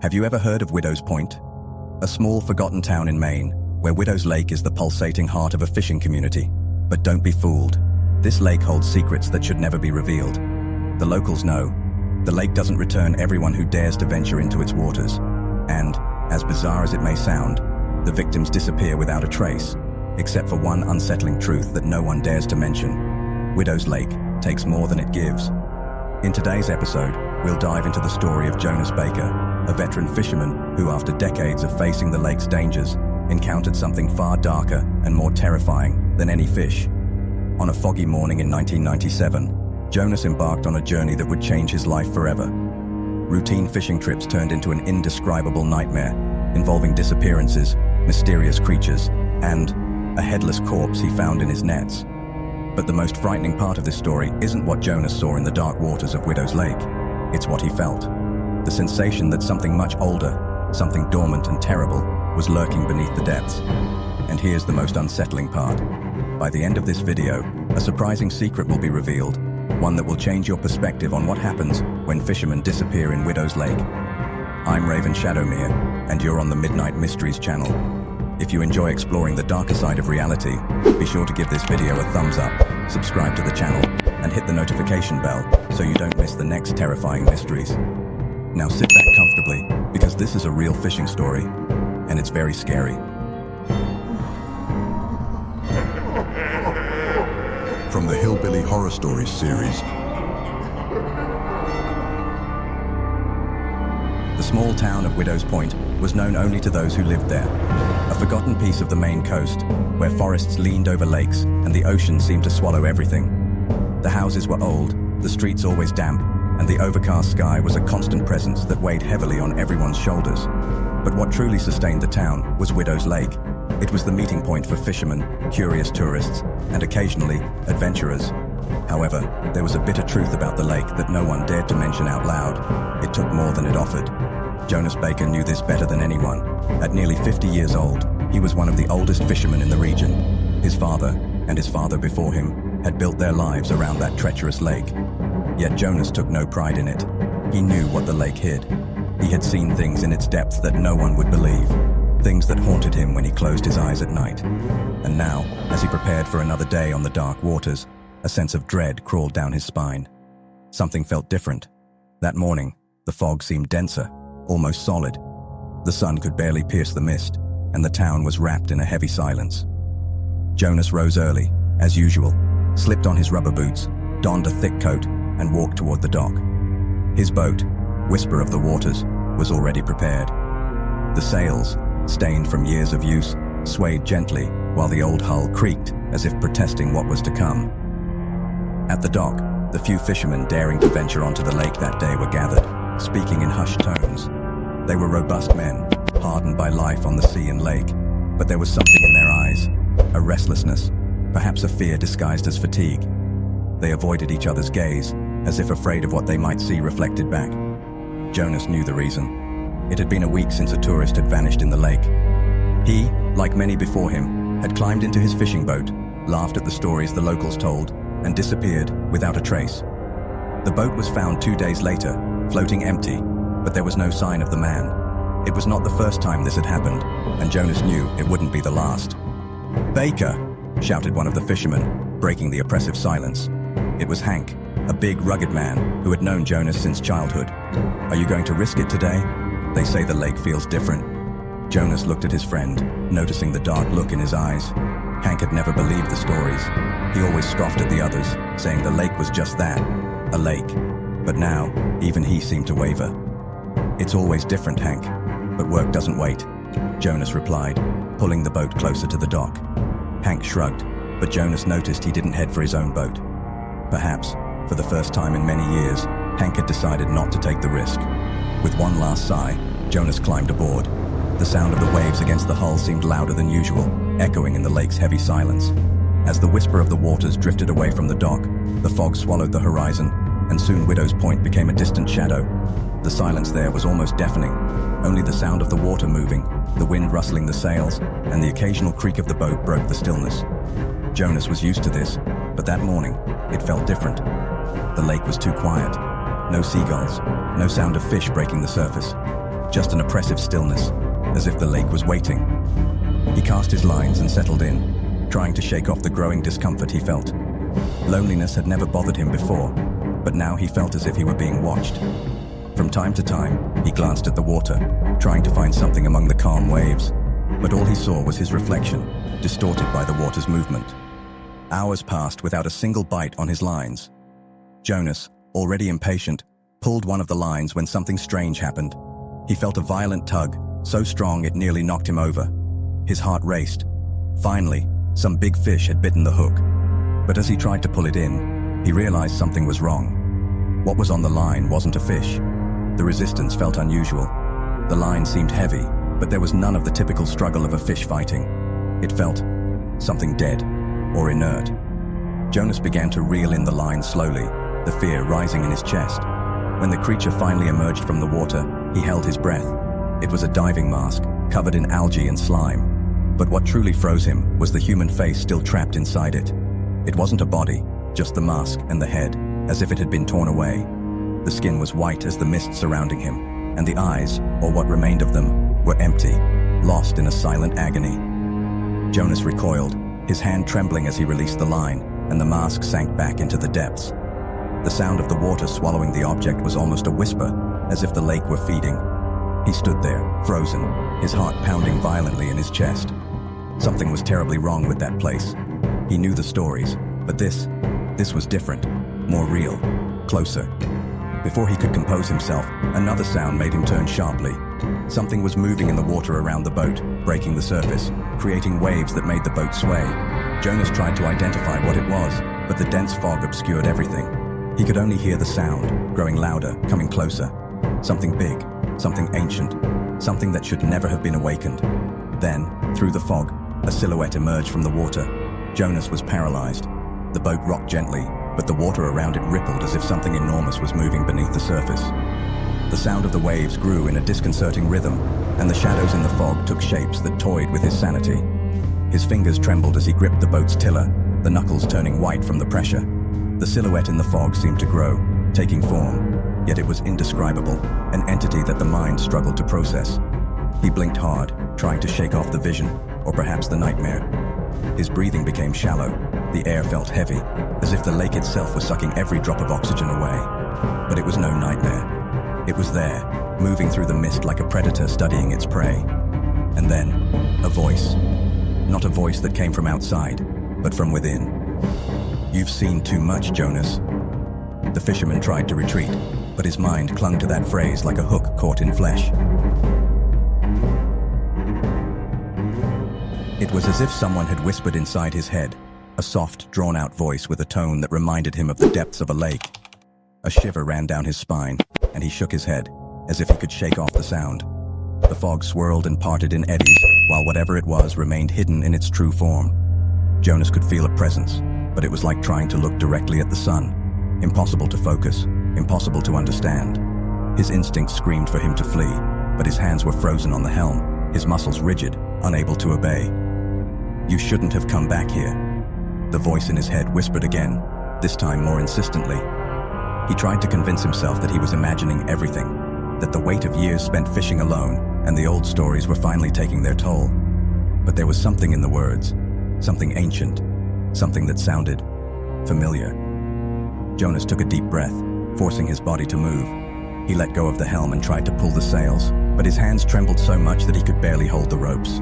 Have you ever heard of Widow's Point? A small, forgotten town in Maine, where Widow's Lake is the pulsating heart of a fishing community. But don't be fooled. This lake holds secrets that should never be revealed. The locals know. The lake doesn't return everyone who dares to venture into its waters. And, as bizarre as it may sound, the victims disappear without a trace, except for one unsettling truth that no one dares to mention. Widow's Lake takes more than it gives. In today's episode, we'll dive into the story of Jonas Baker, a veteran fisherman who, after decades of facing the lake's dangers, encountered something far darker and more terrifying than any fish. On a foggy morning in 1997, Jonas embarked on a journey that would change his life forever. Routine fishing trips turned into an indescribable nightmare, involving disappearances, mysterious creatures, and a headless corpse he found in his nets. But the most frightening part of this story isn't what Jonas saw in the dark waters of Widow's Lake. It's what he felt. The sensation that something much older, something dormant and terrible, was lurking beneath the depths. And here's the most unsettling part. By the end of this video, a surprising secret will be revealed, one that will change your perspective on what happens when fishermen disappear in Widow's Lake. I'm Raven Shadowmere, and you're on the Midnight Mysteries channel. If you enjoy exploring the darker side of reality, be sure to give this video a thumbs up, subscribe to the channel, and hit the notification bell so you don't miss the next terrifying mysteries. Now sit back comfortably, because this is a real fishing story, and it's very scary. From the Hillbilly Horror Stories series. The small town of Widow's Point was known only to those who lived there. A forgotten piece of the Maine coast, where forests leaned over lakes and the ocean seemed to swallow everything. The houses were old, the streets always damp, and the overcast sky was a constant presence that weighed heavily on everyone's shoulders. But what truly sustained the town was Widow's Lake. It was the meeting point for fishermen, curious tourists, and occasionally, adventurers. However, there was a bitter truth about the lake that no one dared to mention out loud. It took more than it offered. Jonas Baker knew this better than anyone. At nearly 50 years old, he was one of the oldest fishermen in the region. His father, and his father before him, had built their lives around that treacherous lake. Yet Jonas took no pride in it. He knew what the lake hid. He had seen things in its depths that no one would believe. Things that haunted him when he closed his eyes at night. And now, as he prepared for another day on the dark waters, a sense of dread crawled down his spine. Something felt different. That morning, the fog seemed denser, almost solid. The sun could barely pierce the mist, and the town was wrapped in a heavy silence. Jonas rose early, as usual, slipped on his rubber boots, donned a thick coat, and walked toward the dock. His boat, Whisper of the Waters, was already prepared. The sails, stained from years of use, swayed gently while the old hull creaked as if protesting what was to come. At the dock, the few fishermen daring to venture onto the lake that day were gathered, speaking in hushed tones. They were robust men, hardened by life on the sea and lake, but there was something in their eyes, a restlessness, perhaps a fear disguised as fatigue. They avoided each other's gaze, as if afraid of what they might see reflected back. Jonas knew the reason. It had been a week since a tourist had vanished in the lake. He, like many before him, had climbed into his fishing boat, laughed at the stories the locals told, and disappeared without a trace. The boat was found 2 days later, floating empty, but there was no sign of the man. It was not the first time this had happened, and Jonas knew it wouldn't be the last. "Baker!" shouted one of the fishermen, breaking the oppressive silence. It was Hank, a big, rugged man who had known Jonas since childhood. "Are you going to risk it today? They say the lake feels different." Jonas looked at his friend, noticing the dark look in his eyes. Hank had never believed the stories. He always scoffed at the others, saying the lake was just that, a lake. But now, even he seemed to waver. "It's always different, Hank, but work doesn't wait," Jonas replied, pulling the boat closer to the dock. Hank shrugged, but Jonas noticed he didn't head for his own boat. Perhaps, for the first time in many years, Hank had decided not to take the risk. With one last sigh, Jonas climbed aboard. The sound of the waves against the hull seemed louder than usual, echoing in the lake's heavy silence. As the whisper of the waters drifted away from the dock, the fog swallowed the horizon, and soon Widow's Point became a distant shadow. The silence there was almost deafening. Only the sound of the water moving, the wind rustling the sails, and the occasional creak of the boat broke the stillness. Jonas was used to this, but that morning, it felt different. The lake was too quiet. No seagulls, no sound of fish breaking the surface. just an oppressive stillness, as if the lake was waiting. He cast his lines and settled in, trying to shake off the growing discomfort he felt. Loneliness had never bothered him before, but now he felt as if he were being watched. From time to time, he glanced at the water, trying to find something among the calm waves, but all he saw was his reflection, distorted by the water's movement. Hours passed without a single bite on his lines. Jonas, already impatient, pulled one of the lines when something strange happened. He felt a violent tug, so strong it nearly knocked him over. His heart raced. Finally, some big fish had bitten the hook. But as he tried to pull it in, he realized something was wrong. What was on the line wasn't a fish. The resistance felt unusual. The line seemed heavy, but there was none of the typical struggle of a fish fighting. It felt something dead or inert. Jonas began to reel in the line slowly, the fear rising in his chest. When the creature finally emerged from the water, he held his breath. It was a diving mask, covered in algae and slime. But what truly froze him was the human face still trapped inside it. It wasn't a body, just the mask and the head, as if it had been torn away. The skin was white as the mist surrounding him, and the eyes, or what remained of them, were empty, lost in a silent agony. Jonas recoiled, his hand trembling as he released the line, and the mask sank back into the depths. The sound of the water swallowing the object was almost a whisper, as if the lake were feeding. He stood there, frozen, his heart pounding violently in his chest. Something was terribly wrong with that place. He knew the stories, but this was different, more real, closer. Before he could compose himself, another sound made him turn sharply. Something was moving in the water around the boat, breaking the surface, creating waves that made the boat sway. Jonas tried to identify what it was, but the dense fog obscured everything. He could only hear the sound, growing louder, coming closer. Something big, something ancient, something that should never have been awakened. Then, through the fog, a silhouette emerged from the water. Jonas was paralyzed. The boat rocked gently, but the water around it rippled as if something enormous was moving beneath the surface. The sound of the waves grew in a disconcerting rhythm, and the shadows in the fog took shapes that toyed with his sanity. His fingers trembled as he gripped the boat's tiller, the knuckles turning white from the pressure. The silhouette in the fog seemed to grow, taking form, yet it was indescribable, an entity that the mind struggled to process. He blinked hard, trying to shake off the vision, or perhaps the nightmare. His breathing became shallow. The air felt heavy, as if the lake itself was sucking every drop of oxygen away. But it was no nightmare. It was there, moving through the mist like a predator studying its prey. And then, a voice. Not a voice that came from outside, but from within. "You've seen too much, Jonas." The fisherman tried to retreat, but his mind clung to that phrase like a hook caught in flesh. It was as if someone had whispered inside his head, a soft, drawn-out voice with a tone that reminded him of the depths of a lake. A shiver ran down his spine, and he shook his head, as if he could shake off the sound. The fog swirled and parted in eddies, while whatever it was remained hidden in its true form. Jonas could feel a presence, but it was like trying to look directly at the sun. Impossible to focus, impossible to understand. His instincts screamed for him to flee, but his hands were frozen on the helm, his muscles rigid, unable to obey. "You shouldn't have come back here." The voice in his head whispered again, this time more insistently. He tried to convince himself that he was imagining everything, that the weight of years spent fishing alone and the old stories were finally taking their toll. But there was something in the words, something ancient, something that sounded familiar. Jonas took a deep breath, forcing his body to move. He let go of the helm and tried to pull the sails, but his hands trembled so much that he could barely hold the ropes.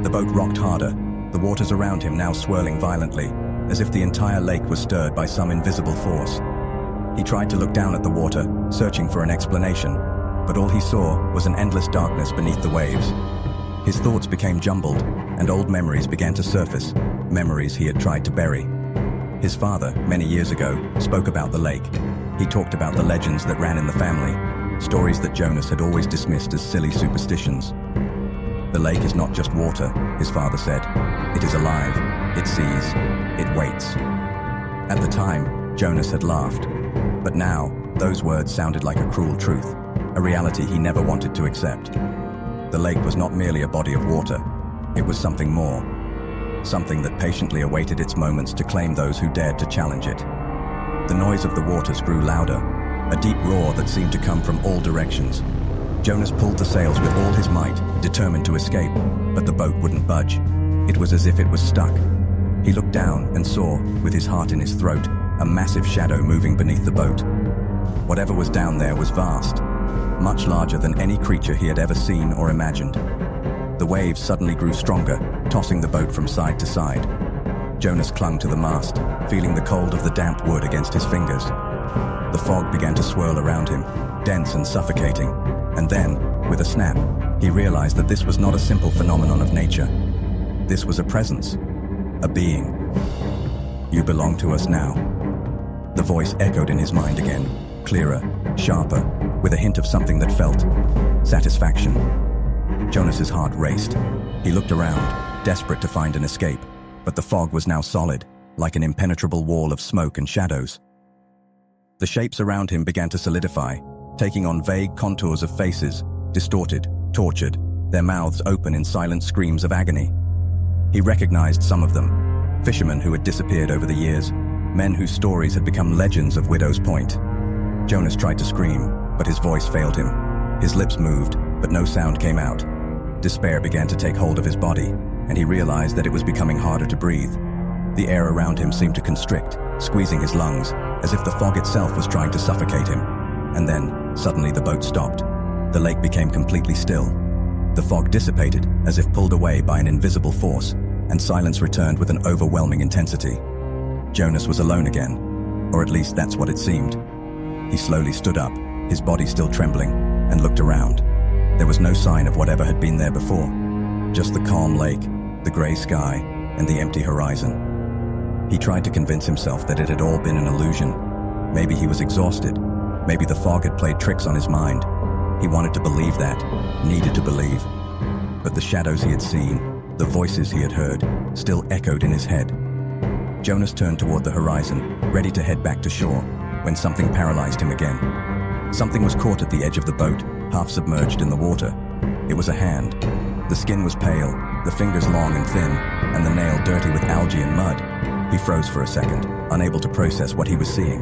The boat rocked harder, the waters around him now swirling violently, as if the entire lake was stirred by some invisible force. He tried to look down at the water, searching for an explanation, but all he saw was an endless darkness beneath the waves. His thoughts became jumbled, and old memories began to surface, memories he had tried to bury. His father, many years ago, spoke about the lake. He talked about the legends that ran in the family, stories that Jonas had always dismissed as silly superstitions. "The lake is not just water," his father said. "It is alive, it sees, it waits." At the time, Jonas had laughed. But now, those words sounded like a cruel truth, a reality he never wanted to accept. The lake was not merely a body of water. It was something more. Something that patiently awaited its moments to claim those who dared to challenge it. The noise of the waters grew louder, a deep roar that seemed to come from all directions. Jonas pulled the sails with all his might, determined to escape, but the boat wouldn't budge. It was as if it was stuck. He looked down and saw, with his heart in his throat, a massive shadow moving beneath the boat. Whatever was down there was vast, much larger than any creature he had ever seen or imagined. The waves suddenly grew stronger, tossing the boat from side to side. Jonas clung to the mast, feeling the cold of the damp wood against his fingers. The fog began to swirl around him, dense and suffocating. And then, with a snap, he realized that this was not a simple phenomenon of nature. This was a presence, a being. "You belong to us now." The voice echoed in his mind again, clearer, sharper, with a hint of something that felt satisfaction. Jonas's heart raced. He looked around, desperate to find an escape, but the fog was now solid, like an impenetrable wall of smoke and shadows. The shapes around him began to solidify, taking on vague contours of faces, distorted, tortured, their mouths open in silent screams of agony. He recognized some of them, fishermen who had disappeared over the years, men whose stories had become legends of Widow's Point. Jonas tried to scream, but his voice failed him. His lips moved, but no sound came out. Despair began to take hold of his body, and he realized that it was becoming harder to breathe. The air around him seemed to constrict, squeezing his lungs, as if the fog itself was trying to suffocate him. And then, suddenly the boat stopped. The lake became completely still. The fog dissipated, as if pulled away by an invisible force, and silence returned with an overwhelming intensity. Jonas was alone again, or at least that's what it seemed. He slowly stood up, his body still trembling, and looked around. There was no sign of whatever had been there before. Just the calm lake, the gray sky, and the empty horizon. He tried to convince himself that it had all been an illusion. Maybe he was exhausted. Maybe the fog had played tricks on his mind. He wanted to believe that, needed to believe. But the shadows he had seen, the voices he had heard, still echoed in his head. Jonas turned toward the horizon, ready to head back to shore, when something paralyzed him again. Something was caught at the edge of the boat, half submerged in the water. It was a hand. The skin was pale, the fingers long and thin, and the nail dirty with algae and mud. He froze for a second, unable to process what he was seeing.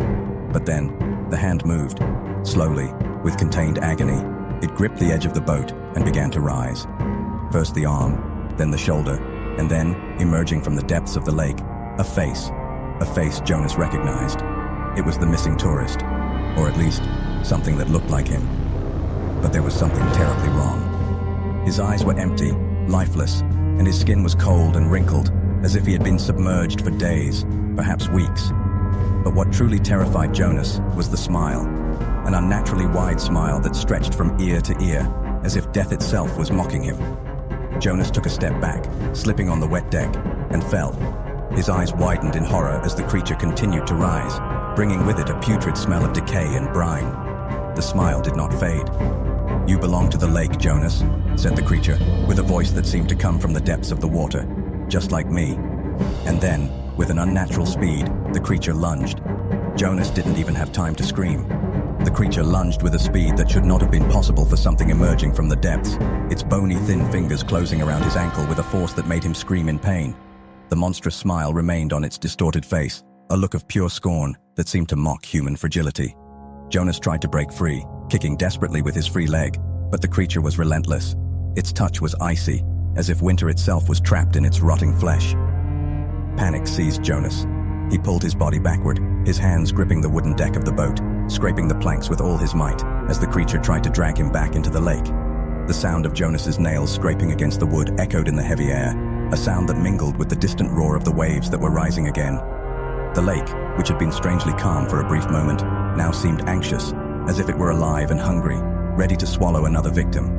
But then, the hand moved. Slowly, with contained agony, it gripped the edge of the boat and began to rise. First the arm, then the shoulder, and then, emerging from the depths of the lake, a face Jonas recognized. It was the missing tourist, or at least, something that looked like him. But there was something terribly wrong. His eyes were empty, lifeless, and his skin was cold and wrinkled, as if he had been submerged for days, perhaps weeks. But what truly terrified Jonas was the smile, an unnaturally wide smile that stretched from ear to ear, as if death itself was mocking him. Jonas took a step back, slipping on the wet deck, and fell. His eyes widened in horror as the creature continued to rise, bringing with it a putrid smell of decay and brine. The smile did not fade. "You belong to the lake, Jonas," said the creature, with a voice that seemed to come from the depths of the water, "just like me." And then, with an unnatural speed, the creature lunged. Jonas didn't even have time to scream. The creature lunged with a speed that should not have been possible for something emerging from the depths, its bony, thin fingers closing around his ankle with a force that made him scream in pain. The monstrous smile remained on its distorted face, a look of pure scorn that seemed to mock human fragility. Jonas tried to break free, kicking desperately with his free leg, but the creature was relentless. Its touch was icy, as if winter itself was trapped in its rotting flesh. Panic seized Jonas. He pulled his body backward, his hands gripping the wooden deck of the boat, scraping the planks with all his might, as the creature tried to drag him back into the lake. The sound of Jonas's nails scraping against the wood echoed in the heavy air, a sound that mingled with the distant roar of the waves that were rising again. The lake, which had been strangely calm for a brief moment, now seemed anxious, as if it were alive and hungry, ready to swallow another victim.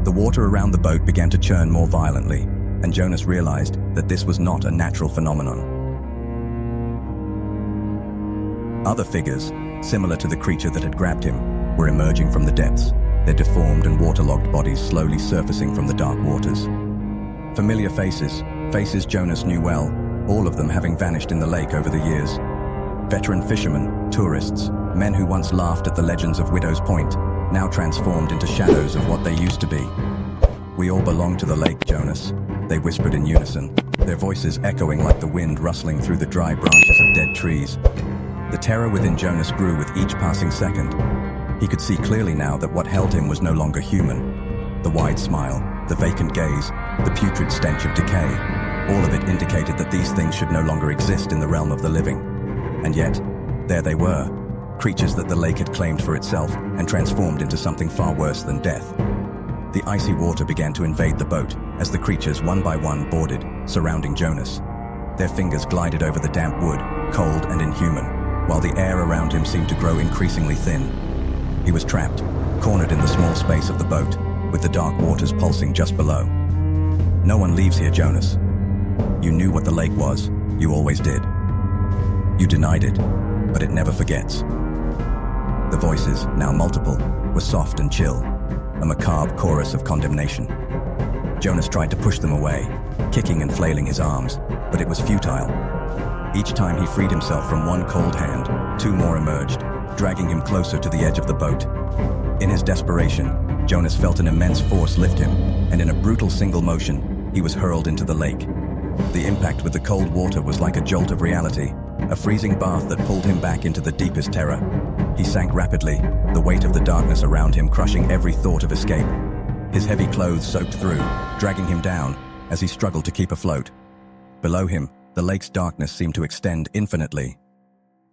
The water around the boat began to churn more violently, and Jonas realized that this was not a natural phenomenon. Other figures, similar to the creature that had grabbed him, were emerging from the depths, their deformed and waterlogged bodies slowly surfacing from the dark waters. Familiar faces Jonas knew well, all of them having vanished in the lake over the years. Veteran fishermen, tourists, men who once laughed at the legends of Widow's Point, now transformed into shadows of what they used to be. "We all belong to the lake, Jonas," they whispered in unison, their voices echoing like the wind rustling through the dry branches of dead trees. The terror within Jonas grew with each passing second. He could see clearly now that what held him was no longer human. The wide smile, the vacant gaze, the putrid stench of decay, all of it indicated that these things should no longer exist in the realm of the living. And yet, there they were, creatures that the lake had claimed for itself and transformed into something far worse than death. The icy water began to invade the boat as the creatures one by one boarded, surrounding Jonas. Their fingers glided over the damp wood, cold and inhuman, while the air around him seemed to grow increasingly thin. He was trapped, cornered in the small space of the boat, with the dark waters pulsing just below. No one leaves here, Jonas. You knew what the lake was. You always did. You denied it, but it never forgets. The voices, now multiple, were soft and chill, a macabre chorus of condemnation. Jonas tried to push them away, kicking and flailing his arms, but it was futile. Each time he freed himself from one cold hand, two more emerged, dragging him closer to the edge of the boat. In his desperation, Jonas felt an immense force lift him, and in a brutal single motion, he was hurled into the lake. The impact with the cold water was like a jolt of reality, a freezing bath that pulled him back into the deepest terror. He sank rapidly, the weight of the darkness around him crushing every thought of escape. His heavy clothes soaked through, dragging him down as he struggled to keep afloat. Below him, the lake's darkness seemed to extend infinitely.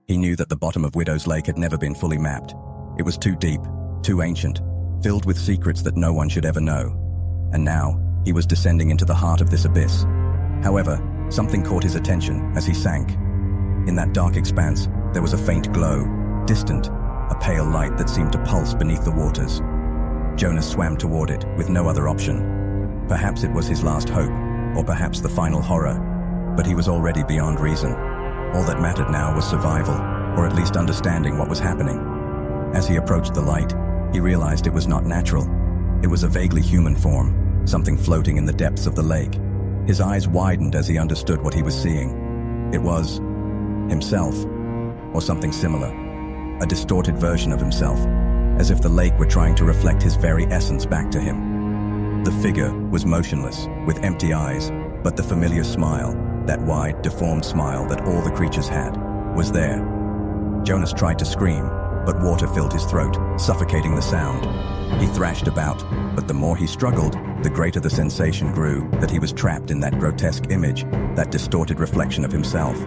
He knew that the bottom of Widow's Lake had never been fully mapped. It was too deep, too ancient, filled with secrets that no one should ever know. And now, he was descending into the heart of this abyss. However, something caught his attention as he sank. In that dark expanse, there was a faint glow, distant, a pale light that seemed to pulse beneath the waters. Jonas swam toward it with no other option. Perhaps it was his last hope, or perhaps the final horror, but he was already beyond reason. All that mattered now was survival, or at least understanding what was happening. As he approached the light, he realized it was not natural. It was a vaguely human form, something floating in the depths of the lake. His eyes widened as he understood what he was seeing. It was himself, or something similar, a distorted version of himself, as if the lake were trying to reflect his very essence back to him. The figure was motionless, with empty eyes, but the familiar smile, that wide, deformed smile that all the creatures had, was there. Jonas tried to scream, but water filled his throat, suffocating the sound. He thrashed about, but the more he struggled, the greater the sensation grew that he was trapped in that grotesque image, that distorted reflection of himself.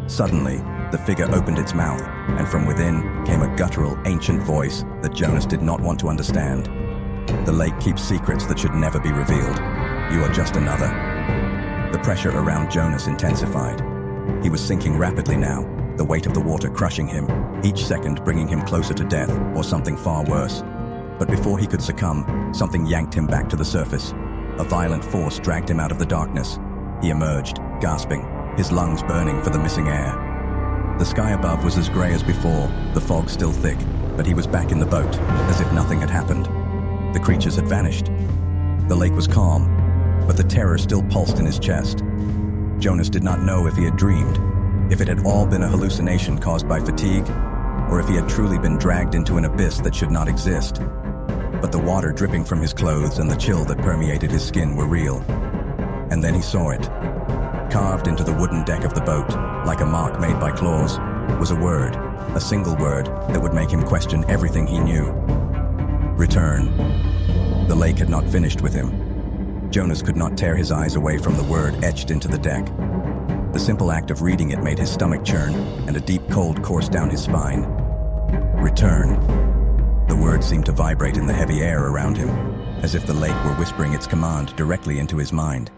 Suddenly, the figure opened its mouth, and from within came a guttural, ancient voice that Jonas did not want to understand. The lake keeps secrets that should never be revealed. You are just another. The pressure around Jonas intensified. He was sinking rapidly now, the weight of the water crushing him, each second bringing him closer to death or something far worse. But before he could succumb, something yanked him back to the surface. A violent force dragged him out of the darkness. He emerged, gasping, his lungs burning for the missing air. The sky above was as grey as before, the fog still thick, but he was back in the boat, as if nothing had happened. The creatures had vanished. The lake was calm, but the terror still pulsed in his chest. Jonas did not know if he had dreamed, if it had all been a hallucination caused by fatigue, or if he had truly been dragged into an abyss that should not exist. But the water dripping from his clothes and the chill that permeated his skin were real. And then he saw it. Carved into the wooden deck of the boat, like a mark made by claws, was a word, a single word that would make him question everything he knew. Return. The lake had not finished with him. Jonas could not tear his eyes away from the word etched into the deck. The simple act of reading it made his stomach churn, and a deep cold coursed down his spine. Return. The word seemed to vibrate in the heavy air around him, as if the lake were whispering its command directly into his mind.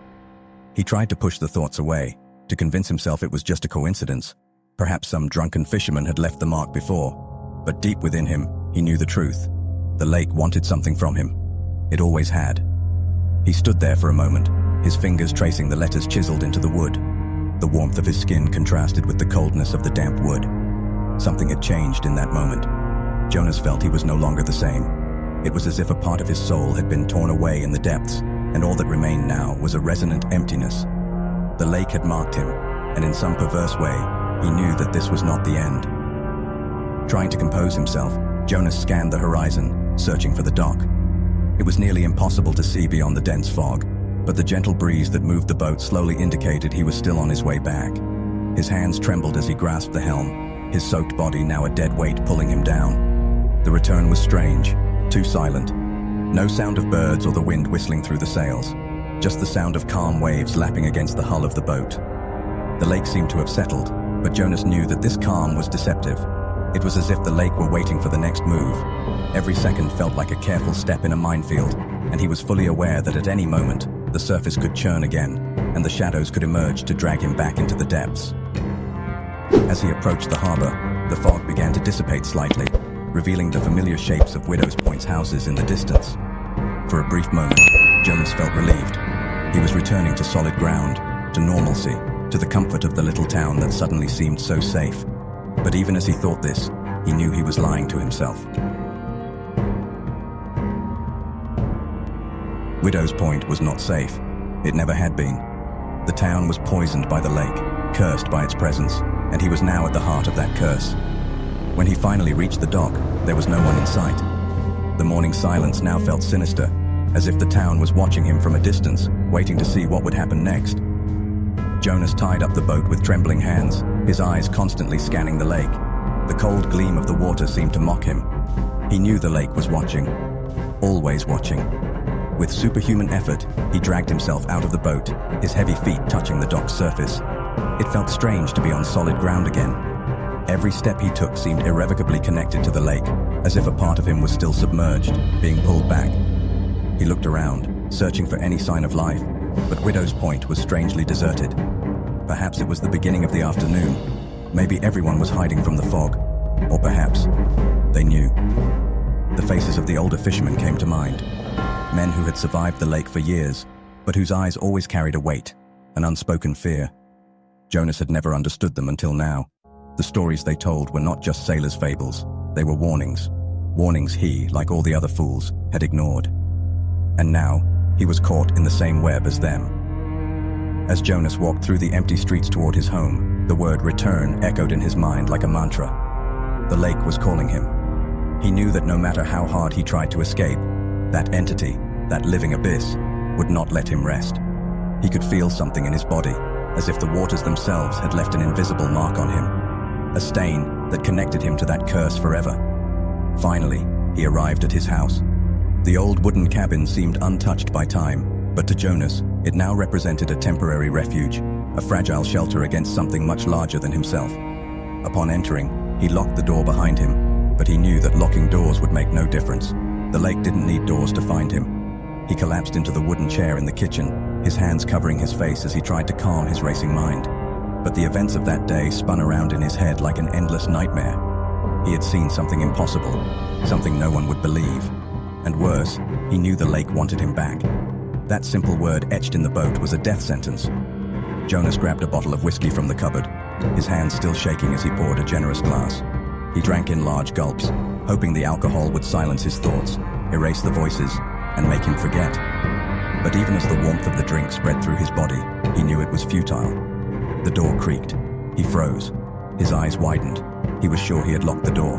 He tried to push the thoughts away, to convince himself it was just a coincidence. Perhaps some drunken fisherman had left the mark before. But deep within him, he knew the truth. The lake wanted something from him. It always had. He stood there for a moment, his fingers tracing the letters chiseled into the wood. The warmth of his skin contrasted with the coldness of the damp wood. Something had changed in that moment. Jonas felt he was no longer the same. It was as if a part of his soul had been torn away in the depths, and all that remained now was a resonant emptiness. The lake had marked him, and in some perverse way, he knew that this was not the end. Trying to compose himself, Jonas scanned the horizon, searching for the dock. It was nearly impossible to see beyond the dense fog, but the gentle breeze that moved the boat slowly indicated he was still on his way back. His hands trembled as he grasped the helm, his soaked body now a dead weight pulling him down. The return was strange, too silent. No sound of birds or the wind whistling through the sails, just the sound of calm waves lapping against the hull of the boat. The lake seemed to have settled, but Jonas knew that this calm was deceptive. It was as if the lake were waiting for the next move. Every second felt like a careful step in a minefield, and he was fully aware that at any moment, the surface could churn again, and the shadows could emerge to drag him back into the depths. As he approached the harbor, the fog began to dissipate slightly, revealing the familiar shapes of Widow's Point's houses in the distance. For a brief moment, Jonas felt relieved. He was returning to solid ground, to normalcy, to the comfort of the little town that suddenly seemed so safe. But even as he thought this, he knew he was lying to himself. Widow's Point was not safe. It never had been. The town was poisoned by the lake, cursed by its presence, and he was now at the heart of that curse. When he finally reached the dock, there was no one in sight. The morning silence now felt sinister, as if the town was watching him from a distance, waiting to see what would happen next. Jonas tied up the boat with trembling hands, his eyes constantly scanning the lake. The cold gleam of the water seemed to mock him. He knew the lake was watching, always watching. With superhuman effort, he dragged himself out of the boat, his heavy feet touching the dock's surface. It felt strange to be on solid ground again. Every step he took seemed irrevocably connected to the lake, as if a part of him was still submerged, being pulled back. He looked around, searching for any sign of life, but Widow's Point was strangely deserted. Perhaps it was the beginning of the afternoon. Maybe everyone was hiding from the fog. Or perhaps they knew. The faces of the older fishermen came to mind. Men who had survived the lake for years, but whose eyes always carried a weight, an unspoken fear. Jonas had never understood them until now. The stories they told were not just sailors' fables. They were warnings. Warnings he, like all the other fools, had ignored. And now, he was caught in the same web as them. As Jonas walked through the empty streets toward his home, the word return echoed in his mind like a mantra. The lake was calling him. He knew that no matter how hard he tried to escape, that entity, that living abyss, would not let him rest. He could feel something in his body, as if the waters themselves had left an invisible mark on him. A stain that connected him to that curse forever. Finally, he arrived at his house. The old wooden cabin seemed untouched by time, but to Jonas, it now represented a temporary refuge, a fragile shelter against something much larger than himself. Upon entering, he locked the door behind him, but he knew that locking doors would make no difference. The lake didn't need doors to find him. He collapsed into the wooden chair in the kitchen, his hands covering his face as he tried to calm his racing mind. But the events of that day spun around in his head like an endless nightmare. He had seen something impossible, something no one would believe. And worse, he knew the lake wanted him back. That simple word etched in the boat was a death sentence. Jonas grabbed a bottle of whiskey from the cupboard, his hands still shaking as he poured a generous glass. He drank in large gulps, hoping the alcohol would silence his thoughts, erase the voices, and make him forget. But even as the warmth of the drink spread through his body, he knew it was futile. The door creaked. He froze. His eyes widened. He was sure he had locked the door.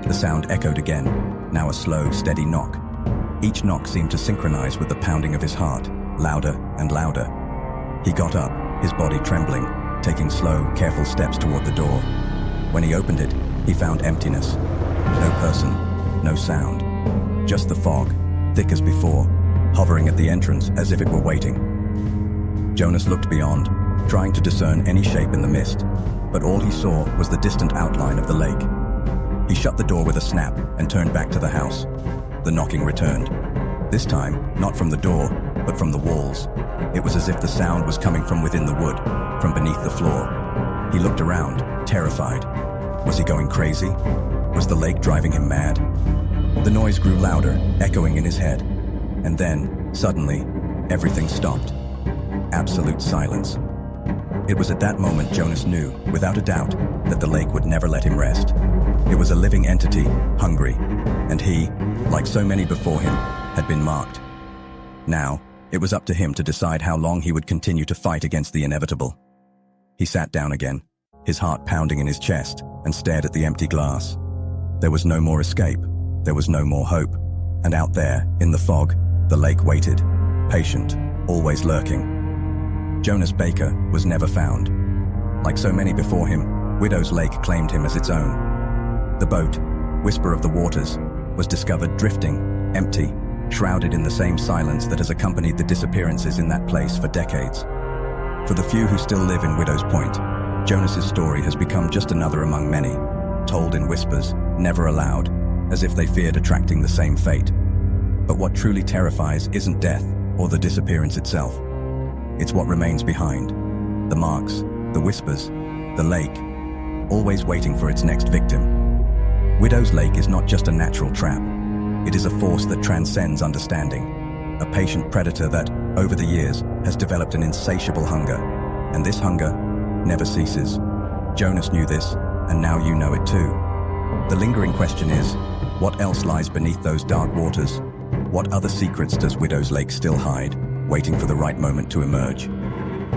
The sound echoed again, now a slow, steady knock. Each knock seemed to synchronize with the pounding of his heart, louder and louder. He got up, his body trembling, taking slow, careful steps toward the door. When he opened it, he found emptiness. No person, no sound. Just the fog, thick as before, hovering at the entrance as if it were waiting. Jonas looked beyond, trying to discern any shape in the mist, but all he saw was the distant outline of the lake. He shut the door with a snap and turned back to the house. The knocking returned. This time, not from the door, but from the walls. It was as if the sound was coming from within the wood, from beneath the floor. He looked around, terrified. Was he going crazy? Was the lake driving him mad? The noise grew louder, echoing in his head. And then, suddenly, everything stopped. Absolute silence. It was at that moment Jonas knew, without a doubt, that the lake would never let him rest. It was a living entity, hungry, and he, like so many before him, had been marked. Now, it was up to him to decide how long he would continue to fight against the inevitable. He sat down again, his heart pounding in his chest, and stared at the empty glass. There was no more escape, there was no more hope, and out there, in the fog, the lake waited, patient, always lurking. Jonas Baker was never found. Like so many before him, Widow's Lake claimed him as its own. The boat, Whisper of the Waters, was discovered drifting, empty, shrouded in the same silence that has accompanied the disappearances in that place for decades. For the few who still live in Widow's Point, Jonas's story has become just another among many, told in whispers, never aloud, as if they feared attracting the same fate. But what truly terrifies isn't death or the disappearance itself. It's what remains behind. The marks, the whispers, the lake, always waiting for its next victim. Widow's Lake is not just a natural trap. It is a force that transcends understanding, a patient predator that, over the years, has developed an insatiable hunger. And this hunger never ceases. Jonas knew this, and now you know it too. The lingering question is, what else lies beneath those dark waters? What other secrets does Widow's Lake still hide, waiting for the right moment to emerge?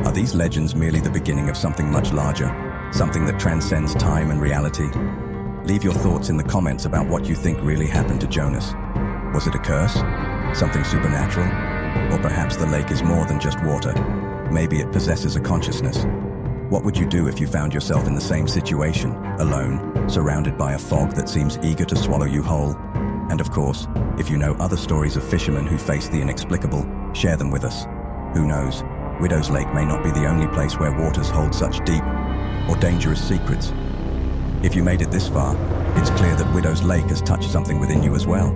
Are these legends merely the beginning of something much larger, something that transcends time and reality? Leave your thoughts in the comments about what you think really happened to Jonas. Was it a curse? Something supernatural? Or perhaps the lake is more than just water. Maybe it possesses a consciousness. What would you do if you found yourself in the same situation, alone, surrounded by a fog that seems eager to swallow you whole? And of course, if you know other stories of fishermen who face the inexplicable, share them with us. Who knows? Widow's Lake may not be the only place where waters hold such deep or dangerous secrets. If you made it this far, it's clear that Widow's Lake has touched something within you as well.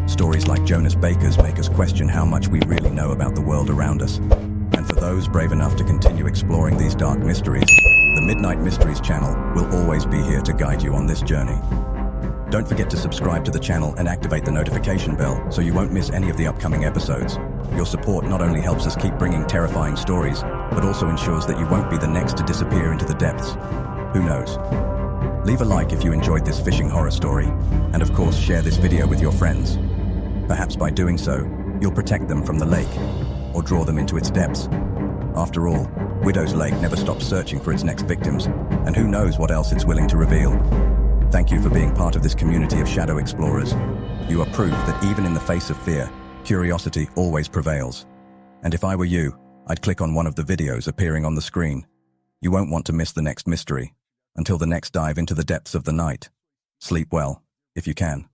Stories like Jonas Baker's make us question how much we really know about the world around us. And for those brave enough to continue exploring these dark mysteries, the Midnight Mysteries channel will always be here to guide you on this journey. Don't forget to subscribe to the channel and activate the notification bell so you won't miss any of the upcoming episodes. Your support not only helps us keep bringing terrifying stories, but also ensures that you won't be the next to disappear into the depths. Who knows? Leave a like if you enjoyed this fishing horror story, and of course share this video with your friends. Perhaps by doing so, you'll protect them from the lake, or draw them into its depths. After all, Widow's Lake never stops searching for its next victims, and who knows what else it's willing to reveal. Thank you for being part of this community of shadow explorers. You are proof that even in the face of fear, curiosity always prevails. And if I were you, I'd click on one of the videos appearing on the screen. You won't want to miss the next mystery. Until the next dive into the depths of the night. Sleep well, if you can.